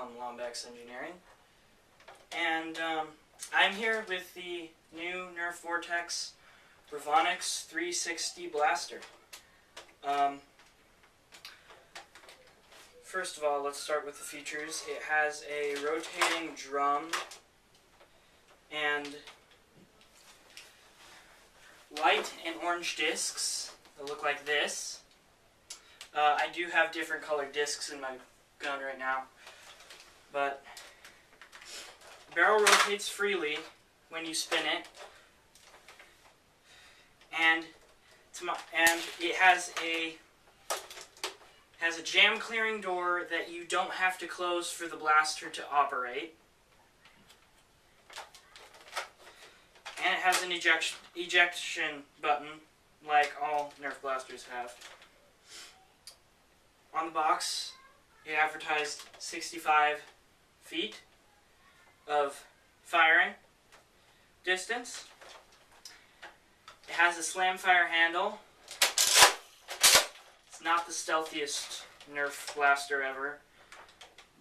from Revonix Engineering, and I'm here with the new Nerf Vortex Revonix 360 blaster. First of all, let's start with the features. It has a rotating drum and white and orange discs that look like this. I do have different colored discs in my gun right now, but the barrel rotates freely when you spin it, and it has a jam clearing door that you don't have to close for the blaster to operate, and it has an ejection button like all Nerf blasters have. On the box, it advertised 65 feet of firing distance. It has a slam fire handle. It's not the stealthiest Nerf blaster ever,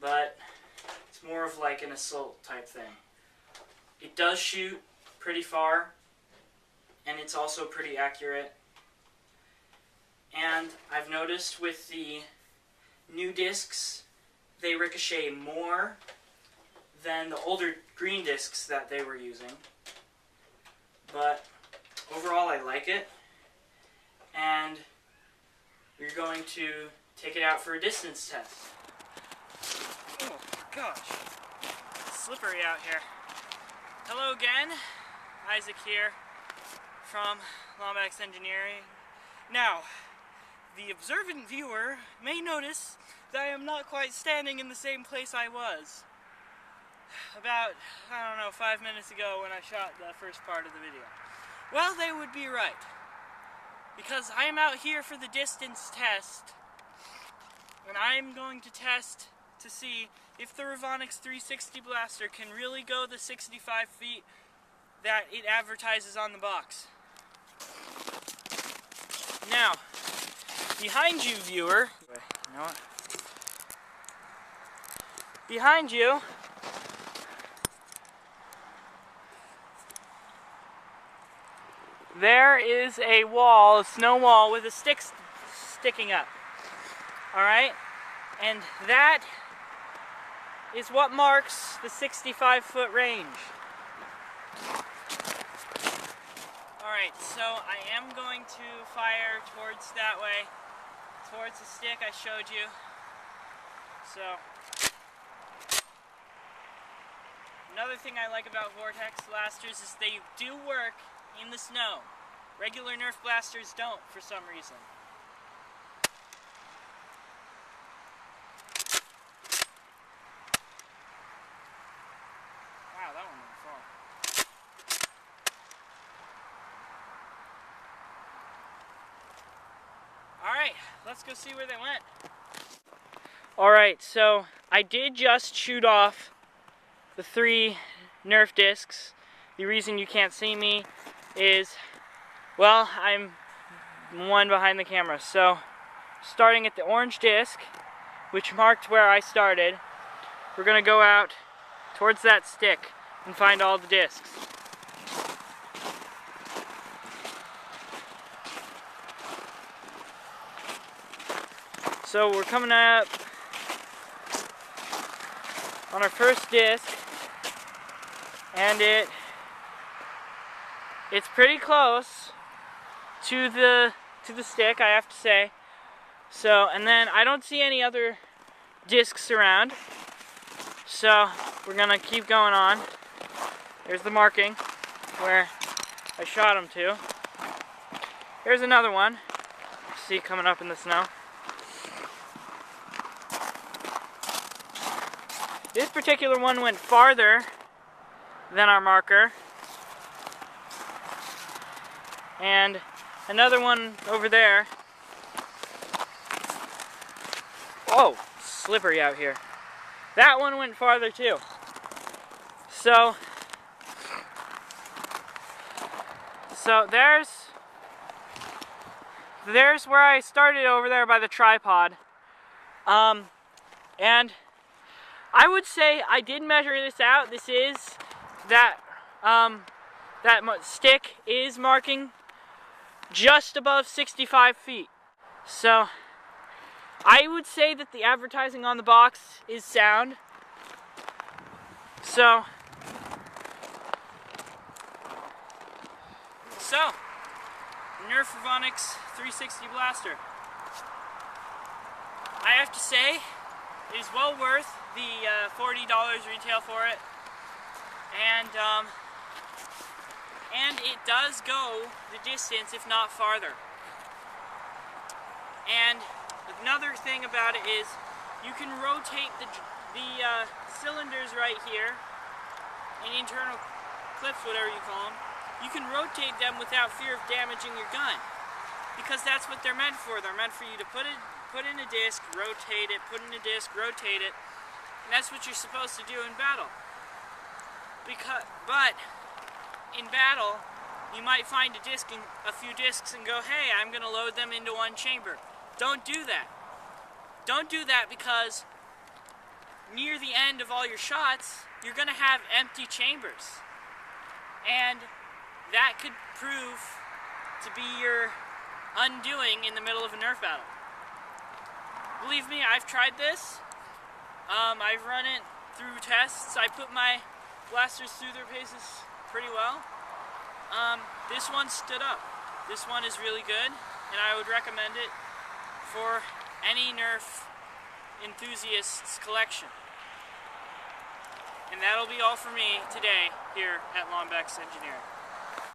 but it's more of like an assault type thing. It does shoot pretty far, and it's also pretty accurate. And I've noticed with the new discs, they ricochet more than the older green discs that they were using. But overall, I like it, and we're going to take it out for a distance test. Oh gosh, it's slippery out here. Hello again, Isaac here from Revonix Engineering. Now, the observant viewer may notice that I am not quite standing in the same place I was about, 5 minutes ago when I shot the first part of the video. Well, they would be right, because I am out here for the distance test, and I'm going to test to see if the Revonix 360 blaster can really go the 65 feet that it advertises on the box. Now, behind you, viewer, you know what? Behind you, there is a wall, a snow wall with a stick sticking up. Alright? And that is what marks the 65-foot range. Alright, so I am going to fire towards that way, towards the stick I showed you. So, another thing I like about Vortex blasters is they do work in the snow. Regular Nerf blasters don't, for some reason. Wow, that one didn't fall. Alright, let's go see where they went. Alright, so I did just shoot off the 3 Nerf discs. The reason you can't see me is, well, I'm one behind the camera. So, starting at the orange disc, which marked where I started, we're going to go out towards that stick and find all the discs. So we're coming up on our first disc, and it's pretty close to the stick, I have to say. So, and then I don't see any other discs around, so we're gonna keep going on. There's the marking where I shot him to. Here's another one. See, coming up in the snow. This particular one went farther than our marker. And another one over there. Oh, slippery out here. That one went farther too. So there's where I started over there by the tripod. And I would say I did measure this out. This is that stick is marking just above 65 feet. So I would say that the advertising on the box is sound. So Nerf Revonix 360 blaster. I have to say, it is well worth the $40 retail for it, and it does go the distance, if not farther. And another thing about it is, you can rotate the cylinders right here, and internal clips, whatever you call them. You can rotate them without fear of damaging your gun, because that's what they're meant for. They're meant for you to put in a disc, rotate it, put in a disc, rotate it, and that's what you're supposed to do in battle. But in battle, you might find a few discs and go, hey, I'm going to load them into one chamber. Don't do that. Don't do that, because near the end of all your shots, you're going to have empty chambers. And that could prove to be your undoing in the middle of a Nerf battle. Believe me, I've tried this. I've run it through tests. I put my blasters through their paces pretty well. This one stood up. This one is really good, and I would recommend it for any Nerf enthusiast's collection. And that'll be all for me today here at Lombeck's Engineering.